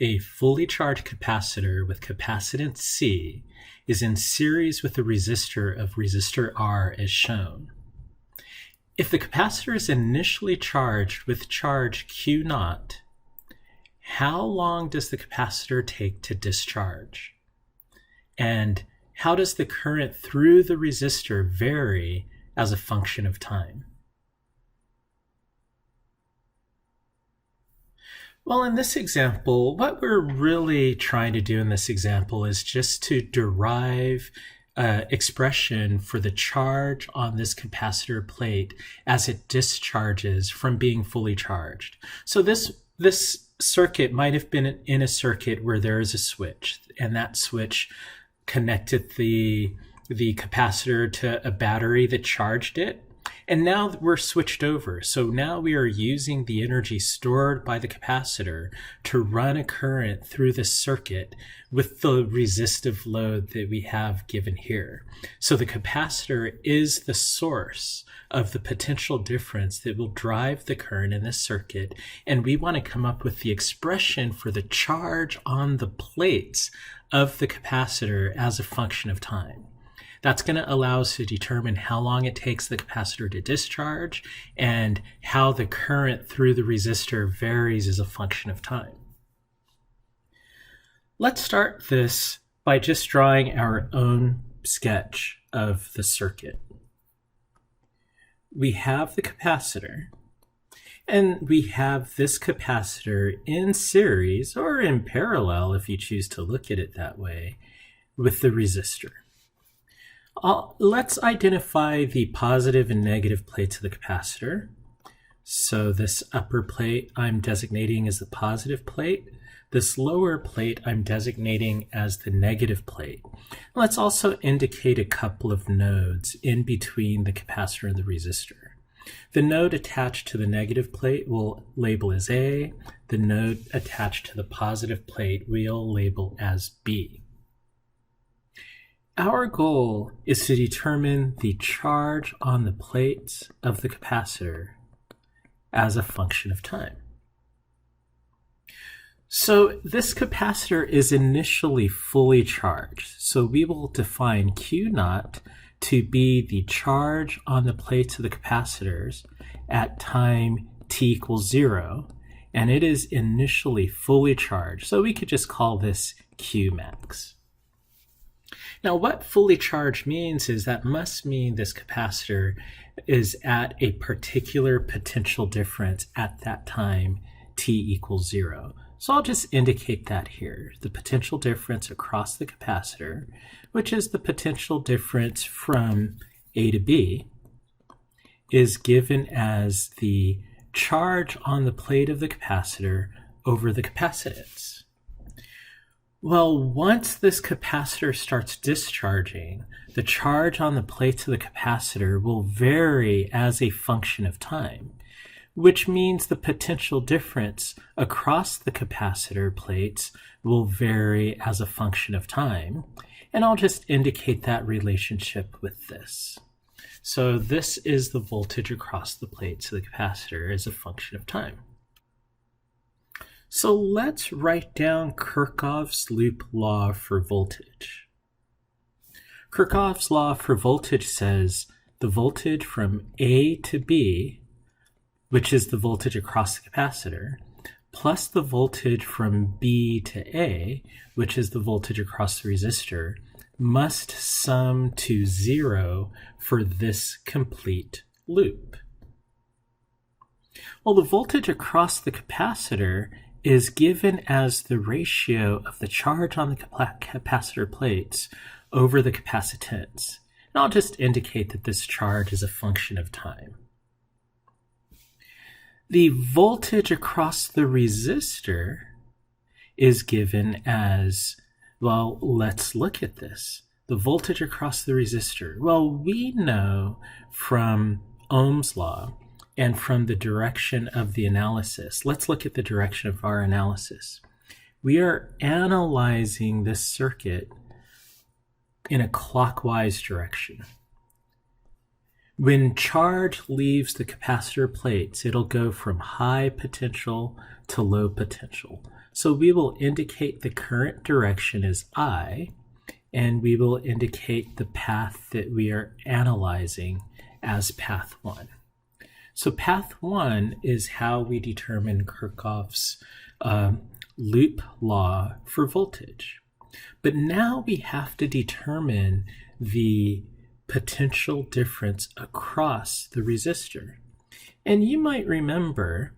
A fully charged capacitor with capacitance C is in series with a resistor of resistor R as shown. If the capacitor is initially charged with charge Q naught, how long does the capacitor take to discharge? And how does the current through the resistor vary as a function of time? Well, in this example, what we're really trying to do in this example is just to derive expression for the charge on this capacitor plate as it discharges from being fully charged. So this circuit might have been in a circuit where there is a switch, and that switch connected the capacitor to a battery that charged it. And now we're switched over. So now we are using the energy stored by the capacitor to run a current through the circuit with the resistive load that we have given here. So the capacitor is the source of the potential difference that will drive the current in this circuit. And we want to come up with the expression for the charge on the plates of the capacitor as a function of time. That's going to allow us to determine how long it takes the capacitor to discharge and how the current through the resistor varies as a function of time. Let's start this by just drawing our own sketch of the circuit. We have the capacitor, and we have this capacitor in series or in parallel, if you choose to look at it that way, with the resistor. Let's identify the positive and negative plates of the capacitor. So this upper plate I'm designating as the positive plate. This lower plate I'm designating as the negative plate. Let's also indicate a couple of nodes in between the capacitor and the resistor. The node attached to the negative plate we'll label as A. The node attached to the positive plate we'll label as B. Our goal is to determine the charge on the plates of the capacitor as a function of time. So this capacitor is initially fully charged. So we will define Q naught to be the charge on the plates of the capacitors at time t equals 0, and it is initially fully charged. So we could just call this Q max. Now, what fully charged means is that must mean this capacitor is at a particular potential difference at that time t equals 0. So I'll just indicate that here. The potential difference across the capacitor, which is the potential difference from A to B, is given as the charge on the plate of the capacitor over the capacitance. Well, once this capacitor starts discharging, the charge on the plates of the capacitor will vary as a function of time, which means the potential difference across the capacitor plates will vary as a function of time. And I'll just indicate that relationship with this. So this is the voltage across the plates of the capacitor as a function of time. So let's write down Kirchhoff's loop law for voltage. Kirchhoff's law for voltage says the voltage from A to B, which is the voltage across the capacitor, plus the voltage from B to A, which is the voltage across the resistor, must sum to 0 for this complete loop. Well, the voltage across the capacitor is given as the ratio of the charge on the capacitor plates over the capacitance. And I'll just indicate that this charge is a function of time. The voltage across the resistor is given as, well, let's look at this. The voltage across the resistor. Well, we know from Ohm's law and from the direction of the analysis. Let's look at the direction of our analysis. We are analyzing this circuit in a clockwise direction. When charge leaves the capacitor plates, it'll go from high potential to low potential. So we will indicate the current direction as I, and we will indicate the path that we are analyzing as path 1. So path 1 is how we determine Kirchhoff's loop law for voltage. But now we have to determine the potential difference across the resistor. And you might remember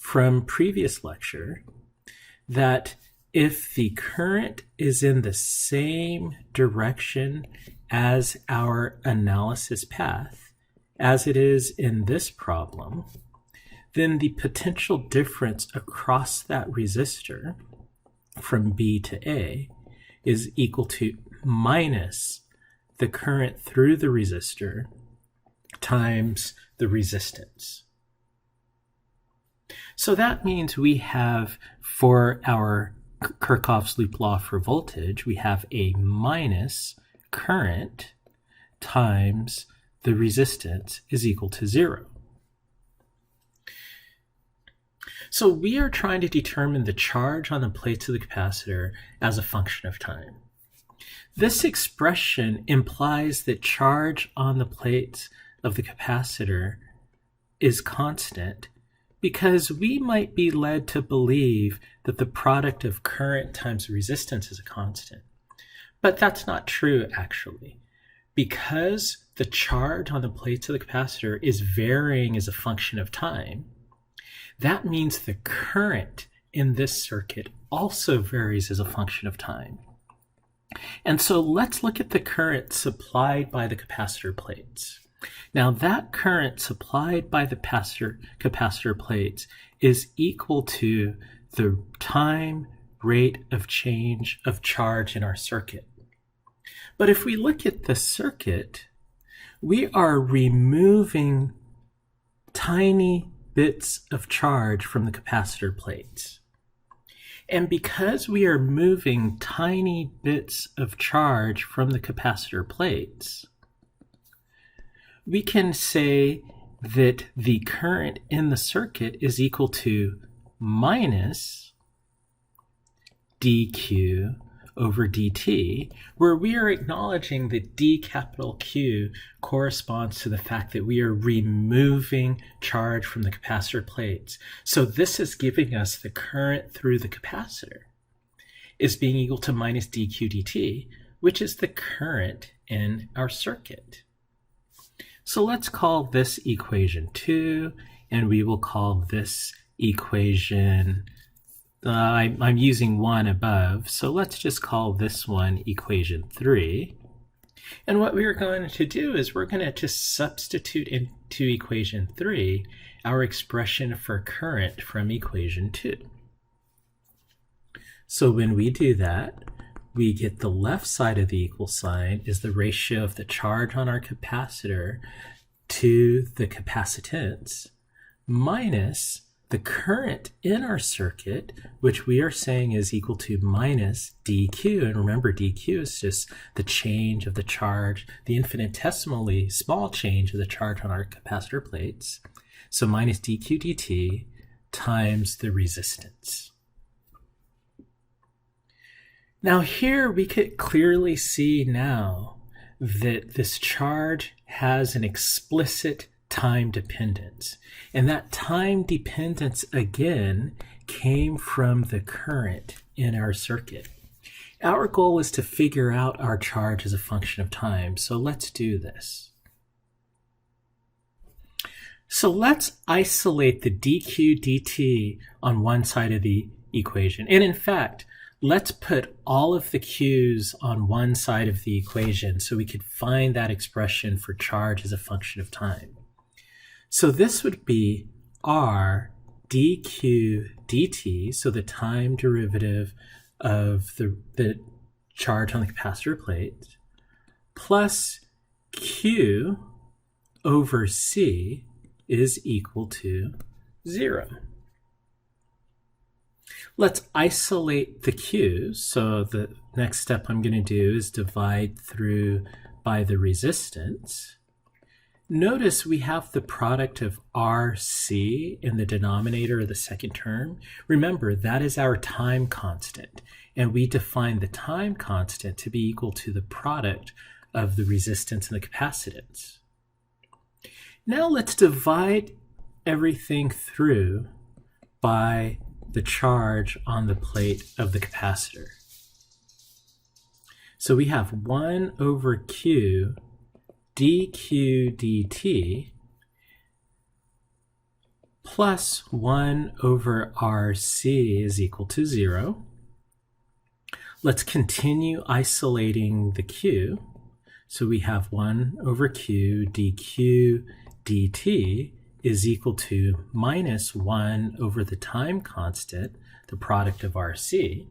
from previous lecture that if the current is in the same direction as our analysis path, as it is in this problem, then the potential difference across that resistor from B to A is equal to minus the current through the resistor times the resistance. So that means we have, for our Kirchhoff's loop law for voltage, we have a minus current times the resistance is equal to 0. So we are trying to determine the charge on the plates of the capacitor as a function of time. This expression implies that charge on the plates of the capacitor is constant because we might be led to believe that the product of current times resistance is a constant. But that's not true, actually. Because the charge on the plates of the capacitor is varying as a function of time, that means the current in this circuit also varies as a function of time. And so let's look at the current supplied by the capacitor plates. Now that current supplied by the capacitor plates is equal to the time rate of change of charge in our circuit. But if we look at the circuit, we are removing tiny bits of charge from the capacitor plates. And because we are moving tiny bits of charge from the capacitor plates, we can say that the current in the circuit is equal to minus dq over dt, where we are acknowledging that d capital Q corresponds to the fact that we are removing charge from the capacitor plates. So this is giving us the current through the capacitor is being equal to minus dq dt, which is the current in our circuit. So let's call this equation 2, and we will call this equation I'm using 1 above, so let's just call this one equation 3. And what we're going to do is we're going to just substitute into equation 3 our expression for current from equation 2. So when we do that, we get the left side of the equal sign is the ratio of the charge on our capacitor to the capacitance minus the current in our circuit, which we are saying is equal to minus dq. And remember, dq is just the change of the charge, the infinitesimally small change of the charge on our capacitor plates. So minus dq dt times the resistance. Now here we could clearly see now that this charge has an explicit time dependence. And that time dependence, again, came from the current in our circuit. Our goal is to figure out our charge as a function of time. So let's do this. So let's isolate the dq dt on one side of the equation. And in fact, let's put all of the q's on one side of the equation so we could find that expression for charge as a function of time. So this would be r dq dt, so the time derivative of the charge on the capacitor plate, plus q over c is equal to 0. Let's isolate the q's. So the next step I'm going to do is divide through by the resistance. Notice we have the product of RC in the denominator of the second term. Remember, that is our time constant, and we define the time constant to be equal to the product of the resistance and the capacitance. Now let's divide everything through by the charge on the plate of the capacitor. So we have 1 over Q dq dt plus 1 over RC is equal to 0. Let's continue isolating the Q. So we have 1 over Q dq dt is equal to minus 1 over the time constant, the product of RC.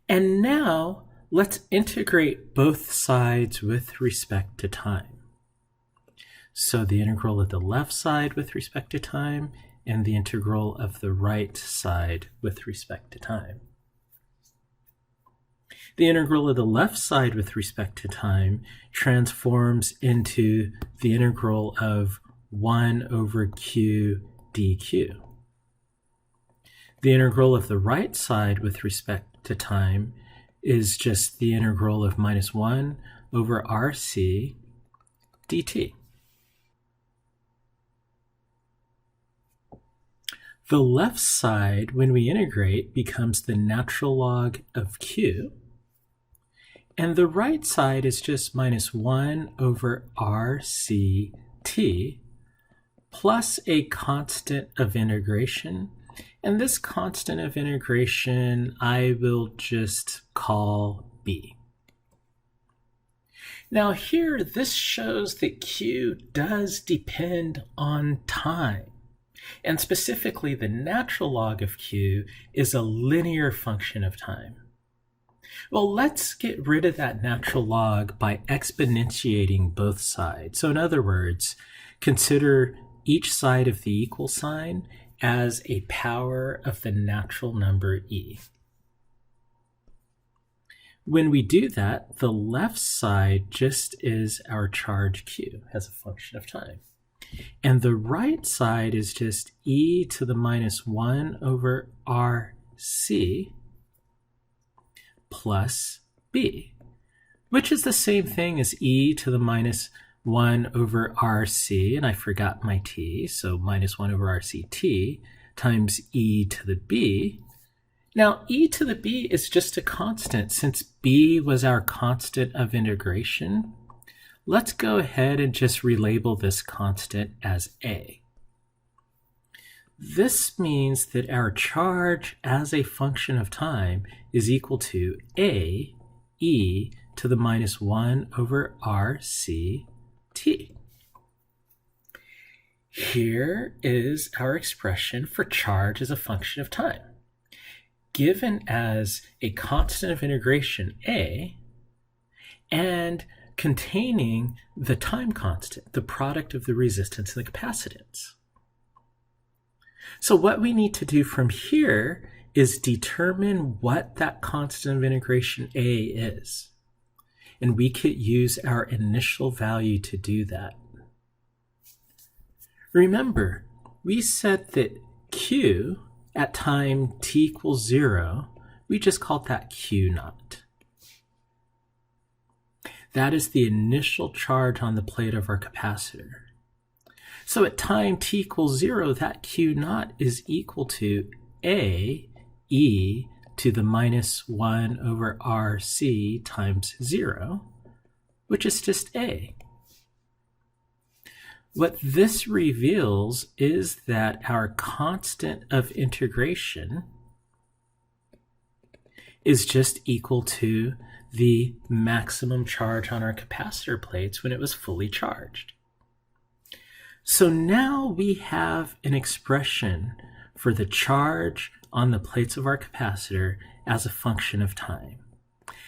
And now let's integrate both sides with respect to time. So the integral of the left side with respect to time and the integral of the right side with respect to time. The integral of the left side with respect to time transforms into the integral of 1 over Q dq. The integral of the right side with respect to time is just the integral of minus 1 over RC dt. The left side, when we integrate, becomes the natural log of Q, and the right side is just minus 1 over RC t plus a constant of integration. And this constant of integration I will just call B. Now here, this shows that Q does depend on time. And specifically, the natural log of Q is a linear function of time. Well, let's get rid of that natural log by exponentiating both sides. So in other words, consider each side of the equal sign as a power of the natural number e. When we do that, the left side just is our charge q as a function of time. And the right side is just e to the minus 1 over rc plus b, which is the same thing as e to the minus 1 over rc, and I forgot my t, so minus 1 over rct times e to the b. Now, e to the b is just a constant. Since b was our constant of integration, let's go ahead and just relabel this constant as a. This means that our charge as a function of time is equal to a e to the minus 1 over rc t. Here is our expression for charge as a function of time, given as a constant of integration a and containing the time constant, the product of the resistance and the capacitance. So what we need to do from here is determine what that constant of integration a is. And we could use our initial value to do that. Remember, we said that Q at time t equals 0, we just called that Q naught. That is the initial charge on the plate of our capacitor. So at time t equals 0, that Q naught is equal to a e to the minus 1 over rc times 0, which is just a. What this reveals is that our constant of integration is just equal to the maximum charge on our capacitor plates when it was fully charged. So now we have an expression for the charge on the plates of our capacitor as a function of time.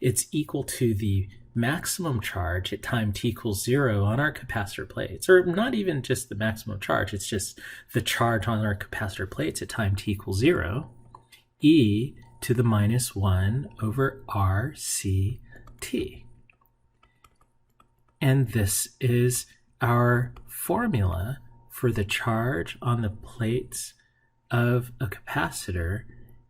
It's equal to the maximum charge at time t equals 0 on our capacitor plates, or not even just the maximum charge, it's just the charge on our capacitor plates at time t equals 0, e to the minus 1 over rct. And this is our formula for the charge on the plates of a capacitor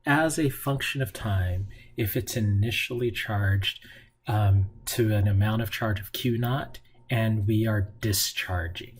as a function of time if it's initially charged to an amount of charge of Q naught and we are discharging.